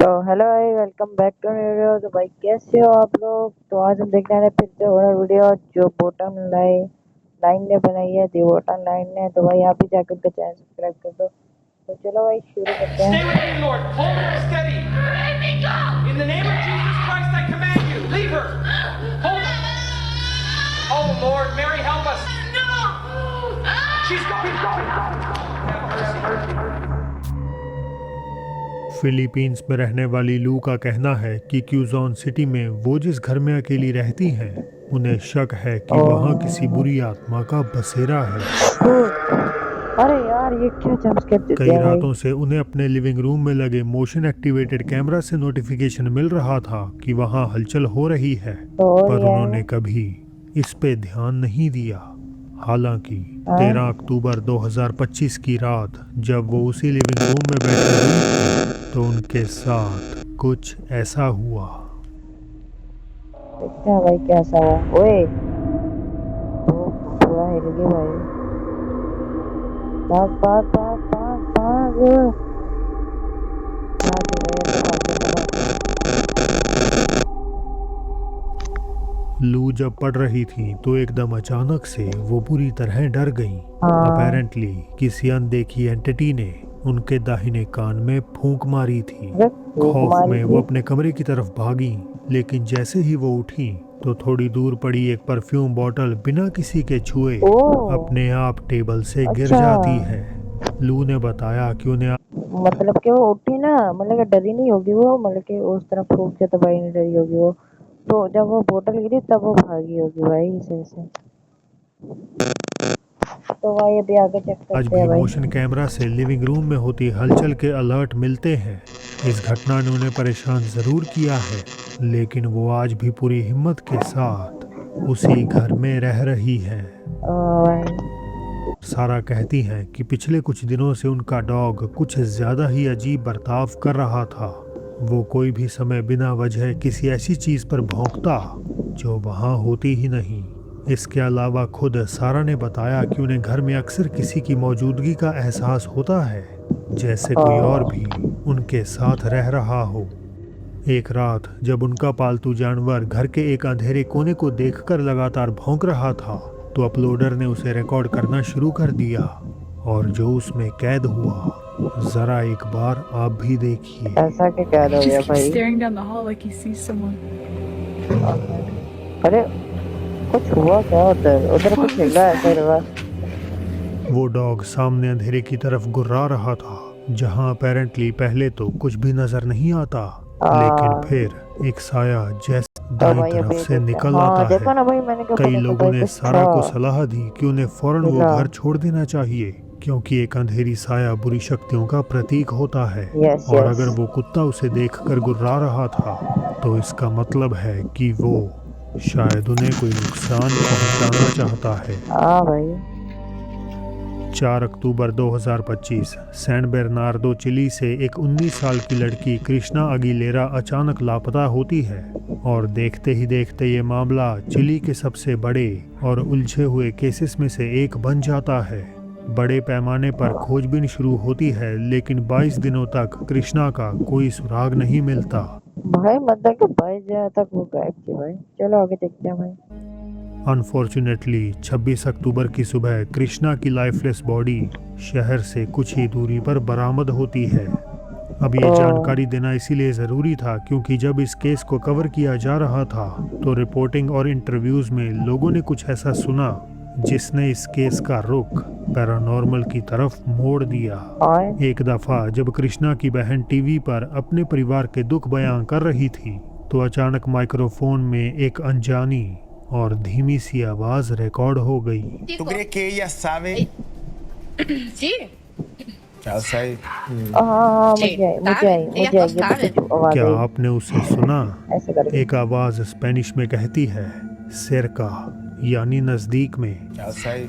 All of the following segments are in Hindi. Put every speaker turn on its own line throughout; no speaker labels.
तो हेलो भाई, वेलकम बैक टू वीडियो। तो भाई कैसे हो आप लोग? तो आज हम देखने वाले फिर से हॉरर वीडियो जो बॉटम लाइन ने बनाई है, दी बॉटम लाइन ने। तो भाई आप भी जाकर के चैनल सब्सक्राइब कर दो। तो चलो भाई शुरू करते हैं।
Stay with me, Lord. Hold her steady. Let me go. In the name of Jesus Christ, I command you. Leave her. Hold her. Oh, Lord, Mary, help us. No. She's going. Have mercy.
Philippines में रहने वाली लू का कहना है कि क्यूजॉन सिटी में वो जिस घर में अकेली रहती हैं, उन्हें शक है कि वहाँ किसी बुरी आत्मा का बसेरा है।
अरे यार, ये क्या जंप स्केयर दे
कई
दिया भाई।
रातों से उन्हें अपने लिविंग रूम में लगे मोशन एक्टिवेटेड कैमरा से नोटिफिकेशन मिल रहा था कि वहाँ हलचल हो रही है, पर उन्होंने कभी इस पे ध्यान नहीं दिया। हालांकि 13 अक्टूबर 2025 की रात जब वो उसी लिविंग रूम में बैठी हुई थी, तो उनके साथ कुछ ऐसा हुआ।
देखते हैं भाई कैसा हुआ। ओए, वो पूरा हिल गया भाई। भाग भाग भाग भाग भाग
लू जब पढ़ रही थी तो एकदम अचानक से वो बुरी तरह डर गईं। अपेरेंटली किसी अनदेखी एंटिटी ने उनके दाहिने कान में फूंक मारी थी। खौफ में वो अपने कमरे की तरफ भागी, लेकिन जैसे ही वो उठी तो थोड़ी दूर पड़ी एक परफ्यूम बोतल बिना किसी के छुए अपने आप टेबल से गिर जाती है। लू ने बताया कि उन्हें
मतलब कि वो उठी ना, मतलब कि डरी नहीं होगी वो, मतलब कि उस तरह फूंक के तो भाई नहीं डरी होगी वो। तो जब वो बोतल गिरी तब वो भागी होगी भाई इसे से। तो भाई अभी आगे चेक
आज
करते
भी
हैं भाई।
मोशन कैमरा से लिविंग रूम में होती हलचल के अलर्ट मिलते हैं। इस घटना ने उन्हें परेशान जरूर किया है, लेकिन वो आज भी पूरी हिम्मत के साथ उसी घर में रह रही है। सारा कहती हैं कि पिछले कुछ दिनों से उनका डॉग कुछ ज्यादा ही अजीब बर्ताव कर रहा था। वो कोई भी समय बिना वजह किसी ऐसी चीज पर भौंकता जो वहां होती ही नहीं। इसके अलावा खुद सारा ने बताया कि उन्हें घर में अक्सर किसी की मौजूदगी का एहसास होता है, जैसे कोई और भी उनके साथ रह रहा हो। एक रात जब उनका पालतू जानवर घर के एक अंधेरे कोने को देखकर लगातार भौंक रहा था, तो अपलोडर ने उसे रिकॉर्ड करना शुरू कर दिया, और जो उसमें कैद हुआ जरा एक बार आप भी देखिए।
ऐसा क्या कैद हो गया भाई?
Staring down the hall like he sees someone.
अरे कुछ हुआ क्या उधर? उधर कुछ हिला है फिर?
वो डॉग सामने अंधेरे की तरफ गुर्रा रहा था, जहां अपेरेंटली पहले तो कुछ भी नजर नहीं आता, लेकिन फिर एक साया जैसे दाईं तरफ से निकल आता है। कई लोगों ने सारा को सलाह दी कि उन्हें फौरन वो घर छोड़ देना चाहिए, क्योंकि एक अंधेरी साया बुरी शक्तियों का प्रतीक होता है। और अगर वो कुत्ता उसे देखकर गुर्रा रहा था, तो इसका मतलब है कि वो शायद उन्हें कोई नुकसान पहुंचाना चाहता है। 4 अक्टूबर 2025 सैन बेर्नार्डो चिली से एक 19 साल की लड़की कृष्णा अगिलेरा अचानक लापता होती है, और देखते ही देखते ये मामला चिली के सबसे बड़े और उलझे हुए केसेस में से एक बन जाता है। बड़े पैमाने पर खोजबीन शुरू होती है, लेकिन 22 दिनों तक कृष्णा का कोई सुराग नहीं मिलता।
भाई मतलब कि 22 तक वो गायब थी भाई। चलो आगे देखते हैं भाई।
अनफॉर्चुनेटली 26 अक्टूबर की सुबह कृष्णा की लाइफलेस बॉडी शहर से कुछ ही दूरी पर बरामद होती है। अब ये जानकारी देना इसीलिए ज़रूरी था क्योंकि जब इस केस को कवर किया जा रहा था, तो रिपोर्टिंग और इंटरव्यूज़ में लोगों ने कुछ ऐसा सुना जिसने इस केस का रुख पैरानॉर्मल की तरफ मोड़ दिया। एक दफ़ा जब कृष्णा की बहन टीवी पर अपने परिवार के दुख बयां कर रही थी, तो अचानक माइक्रोफोन में एक अनजानी और धीमी सी आवाज रिकॉर्ड हो गई।
¿Tú crees que ella sabe?
Sí.
क्या सही?
क्या आपने उसे सुना? एक आवाज स्पेनिश में कहती है, सेरका, यानी नजदीक में।
क्या सही?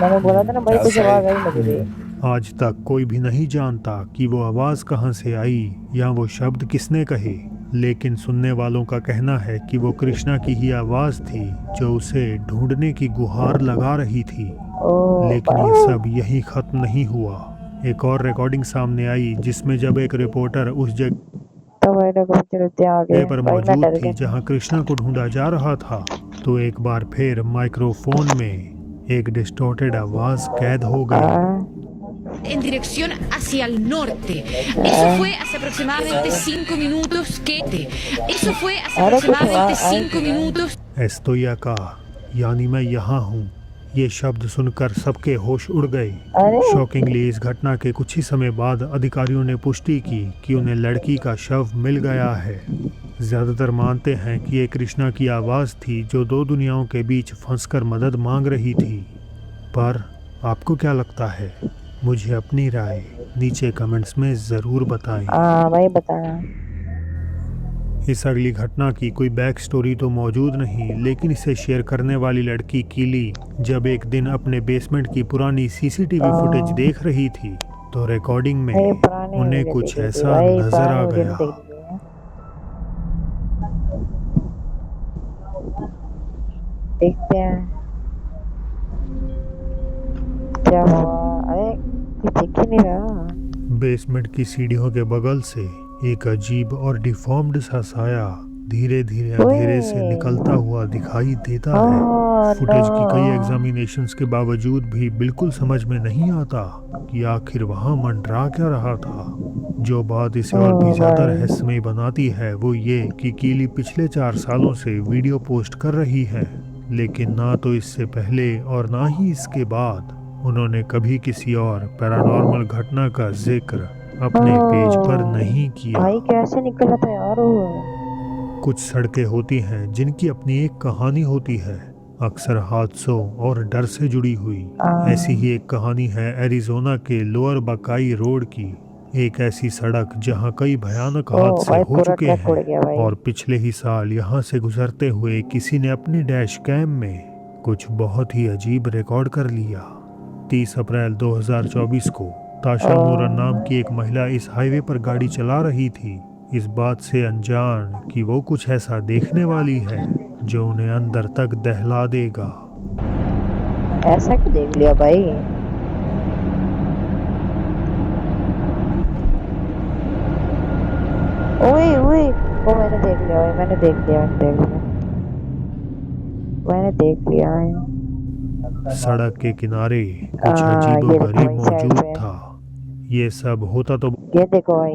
मैंने बोला था ना भाई, कुछ आवाज आई मुझे।
आज तक कोई भी नहीं जानता कि वो आवाज कहां से आई या वो शब्द किसने कहे, लेकिन सुनने वालों का कहना है कि वो कृष्णा की ही आवाज थी जो उसे ढूंढने की गुहार लगा रही थी। लेकिन ये सब यही खत्म नहीं हुआ। एक और रिकॉर्डिंग सामने आई जिसमें जब एक रिपोर्टर उस जगह
तो भाई लोग चलते आगे
पर
भाई, मैं
मौजूद
डर
थी
गया।
जहां कृष्णा को ढूंढा जा रहा था, तो एक बार फिर माइक्रोफोन में एक डिस्टॉर्टेड आवाज कैद हो गई।
हाँ,
En dirección hacia el norte. Eso fue hace aproximadamente 5 minutos Eso fue hace
Ahora que se va,
aproximadamente
ay,
5 minutos.
एस्तोया का यानी मैं यहाँ हूँ, ये शब्द सुनकर सबके होश उड़ गए।
अरे
शॉकिंगली इस घटना के कुछ ही समय बाद अधिकारियों ने पुष्टि की कि उन्हें लड़की का शव मिल गया है। ज्यादातर मानते हैं कि ये कृष्णा की आवाज़ थी जो दो दुनियाओं के बीच फंसकर मदद मांग रही थी। पर आपको क्या लगता है? मुझे अपनी राय नीचे कमेंट्स में ज़रूर बताएं।
हाँ भाई बताना।
इस अगली घटना की कोई बैक स्टोरी तो मौजूद नहीं, लेकिन इसे शेयर करने वाली लड़की कीली जब एक दिन अपने बेसमेंट की पुरानी सीसीटीवी फुटेज देख रही थी तो रिकॉर्डिंग में
भाई पुराने
उन्हें
वीडियो
कुछ
देख लीजिए,
ऐसा
भाई,
नजर
पुराने
आ
वीडियो
गया।
देख लीजिए। देखते हैं क्या हुआ। अरे कुछ दिख ही नहीं रहा।
बेसमेंट की सीढ़ियों के बगल से एक अजीब और डिफॉर्म्ड सा साया धीरे धीरे अंधेरे से
ओए।
निकलता हुआ दिखाई देता है।
ओह,
फुटेज की कई
नो।
एग्जामिनेशंस के बावजूद भी बिल्कुल समझ में नहीं आता कि आखिर वहां मंडरा क्या रहा था। जो बात इसे और भी ज्यादा
भाई।
रहस्यमयी बनाती है वो ये कि कीली पिछले 4 सालों से वीडियो पोस्ट कर रही है, लेकिन ना तो इससे पहले और ना ही इसके बाद उन्होंने कभी किसी और पैरानॉर्मल घटना का जिक्र अपने पेज पर नहीं किया।
भाई कैसे निकला था यार वो।
कुछ सड़कें होती हैं जिनकी अपनी एक कहानी होती है, अक्सर हादसों और डर से जुड़ी हुई। ऐसी ही एक कहानी है एरिज़ोना के लोअर बकाई रोड की, एक ऐसी सड़क जहां कई भयानक हादसे
भाई
हो
पूरा
चुके
ट्रैक उड़ गया
हैं
भाई।
और पिछले ही साल यहां से गुजरते हुए किसी ने अपनी डैश कैम में कुछ बहुत ही अजीब रिकॉर्ड कर लिया। 30 अप्रैल 2024 को ताशा मोरन नाम की एक महिला इस हाईवे पर गाड़ी चला रही थी, इस बात से अनजान कि वो कुछ ऐसा देखने वाली है जो उन्हें अंदर तक दहला देगा।
ऐसा क्यों देख लिया भाई। ओए ओए वो मैंने देख लिया भाई, मैंने देख लिया, मैंने देख लिया है।
सड़क के किनारे कुछ
ये
अजीबोगरीब
देखो इस साइड
मौजूद
पे।
था। ये सब होता तो
ये देखो भाई,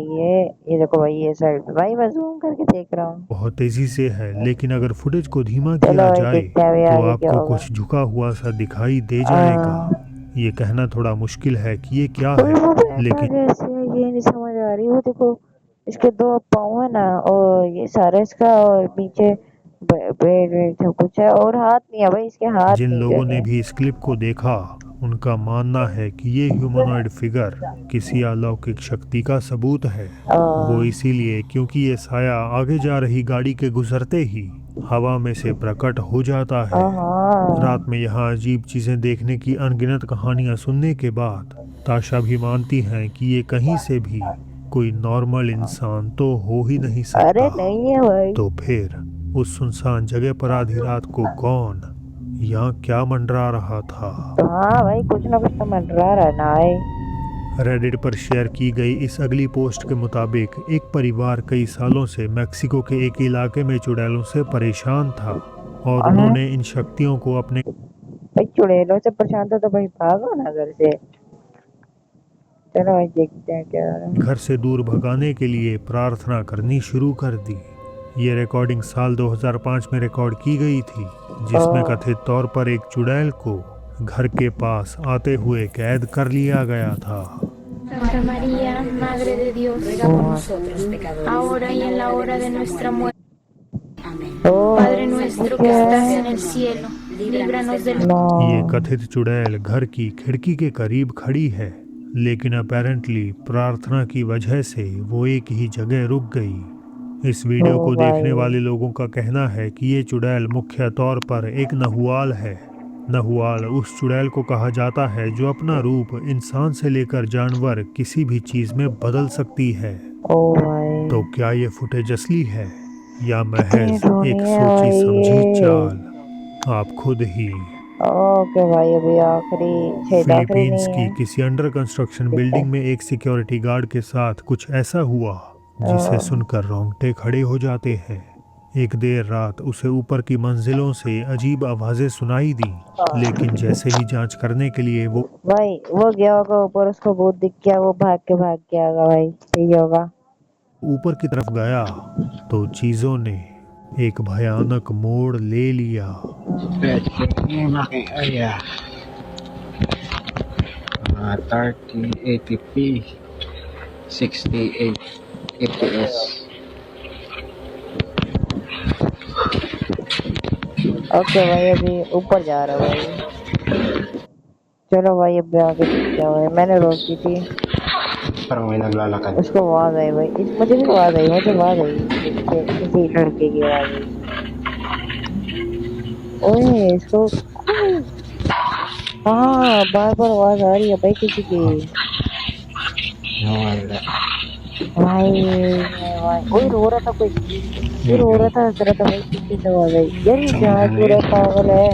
ये देखो भाई, ये साइड पे भाई, मैं जूम करके देख रहा हूँ।
बहुत तेजी से है, लेकिन अगर फुटेज को धीमा
चलो
किया
भाई,
जाए
देखते हैं अभी
तो
आगे क्या
आपको
होगा।
कुछ झुका हुआ सा दिखाई दे जाएगा। ये कहना थोड़ा मुश्किल है कि ये क्या
ओए वो
है,
बैठा
लेकिन
कैसे है, ये नहीं समझ आ रही। वो देखो इसके 2 पाँव है ना, और ये सारा इसका, और पीछे पेड़ सब कुछ है, और हाथ नहीं है भाई, इसके हाथ
जिन
नहीं
लोगों
है।
ने भी इस क्लिप को देखा उनका मानना है कि ये ह्यूमनॉइड फिगर किसी अलौकिक शक्ति का सबूत है। वो इसीलिए क्योंकि ये साया आगे जा रही गाड़ी के गुजरते ही हवा में से प्रकट हो जाता है। रात में यहाँ अजीब चीजें देखने की अनगिनत कहानियां सुनने के बाद ताशा भी मानती हैं कि ये कहीं से भी कोई नॉर्मल इंसान तो हो ही नहीं
अरे
सकता।
नहीं है भाई।
तो फिर उस सुनसान जगह पर आधी रात को कौन या क्या मंडरा रहा था?
तो हाँ भाई, कुछ ना कुछ तो मंडरा रहा है ना है।
रेडिट पर शेयर की गई इस अगली पोस्ट के मुताबिक एक परिवार कई सालों से मेक्सिको के एक इलाके में चुड़ैलों से परेशान था और उन्होंने इन शक्तियों को अपने
भाई चुड़ैलों से परेशान था तो भाई भागो ना घर से। चलो भाई देखते हैं क्या हो रहा है।
घर से दूर भगाने के लिए प्रार्थना करनी शुरू कर दी। ये रिकॉर्डिंग साल 2005 में रिकॉर्ड की गई थी, जिसमें कथित तौर पर एक चुड़ैल को घर के पास आते हुए कैद कर लिया गया था।
Santa María, Madre de Dios, ruega por nosotros pecadores, ahora y en la hora de nuestra muerte. Padre nuestro que estás en el cielo, líbranos del
ये कथित चुड़ैल घर की खिड़की के करीब खड़ी है, लेकिन अपेरेंटली प्रार्थना की वजह से वो एक ही जगह रुक गई। इस वीडियो को देखने वाले लोगों का कहना है कि ये चुड़ैल मुख्य तौर पर एक नहुआल है। नहुआल उस चुड़ैल को कहा जाता है जो अपना रूप इंसान से लेकर जानवर किसी भी चीज में बदल सकती है। तो क्या ये फुटेज असली है या महज एक सोची समझी चाल? आप खुद ही
ओके भाई, अभी आखिरी शायद आखिरी
फिलीपींस
नहीं
की
है।
किसी अंडर कंस्ट्रक्शन
ठीक है।
बिल्डिंग में एक सिक्योरिटी गार्ड के साथ कुछ ऐसा हुआ जिसे सुनकर रोंगटे खड़े हो जाते हैं। एक देर रात उसे ऊपर की मंजिलों से अजीब आवाजें सुनाई दी, लेकिन जैसे ही जांच करने के लिए वो
भाई वो गया होगा ऊपर, उसको भूत दिख गया, वो भाग गया होगा भाई, सही होगा।
ऊपर की तरफ गया तो चीजों ने एक भयानक मोड़ ले लिया।
Ayan. 3080p 68 fps.
ओके भाई, अभी ऊपर जा रहा है भाई। चलो भाई, अब आगे देखते हैं भाई। मैंने रोक दी थी।
Parang may naglalakad.
उसको आवाज आई भाई, मुझे भी आवाज आई, किसी लड़के की आवाज आई। ओए इसको हाँ, बार बार आवाज आ रही है भाई किसी की।
Wala.
भाई ओए रो रहा था कोई, ये रो रहा था, हंस रहा था भाई, किसी से आवाज आई यार। ये जहाँ पूरा पागल है।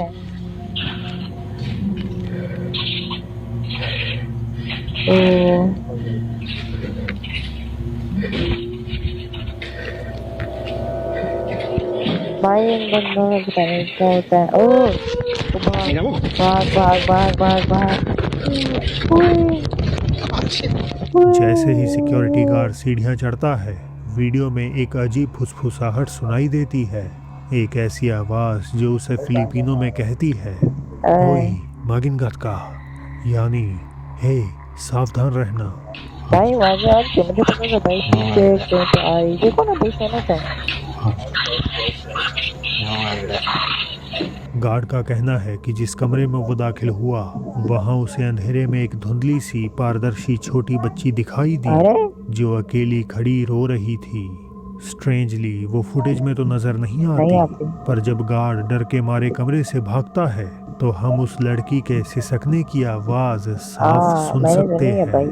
तो भाई इन बंदों में पता नहीं क्या होता है। ओ तो भाग। ओए,
जैसे ही सिक्योरिटी गार्ड सीढ़ियां चढ़ता है, वीडियो में एक अजीब फुसफुसाहट सुनाई देती है। एक ऐसी आवाज जो उसे फिलिपिनो में कहती है, ओई मागिनगत का, यानी हे सावधान रहना।
भाई आवाज यार क्यों मुझे पता था भाई, क्यों आई देखो ना भाई, सुना था।
Wala.
गार्ड का कहना है कि जिस कमरे में वो दाखिल हुआ, वहां उसे अंधेरे में एक धुंधली सी पारदर्शी छोटी बच्ची दिखाई दी
अरे
जो अकेली खड़ी रो रही थी। स्ट्रेंजली वो फुटेज में तो नजर नहीं
नहीं
आती,
आती।
पर जब गार्ड डर के मारे कमरे से भागता है तो हम उस लड़की के सिसकने की आवाज साफ सुन
मैंने
सकते
सुनी है
हैं।
भाई।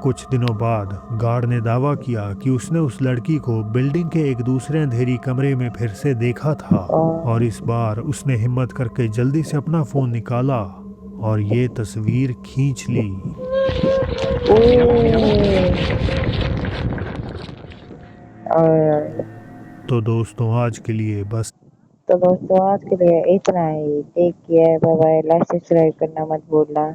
कुछ दिनों बाद गार्ड ने दावा किया कि उसने उस लड़की को बिल्डिंग के एक दूसरे अंधेरी कमरे में फिर से देखा था, और इस बार उसने हिम्मत करके जल्दी से अपना फोन निकाला और ये तस्वीर खींच ली। तो दोस्तों आज के लिए बस।
तो दोस्तों आज के लिए इतना ही। Take care, bye bye. Like subscribe करना मत भूलना।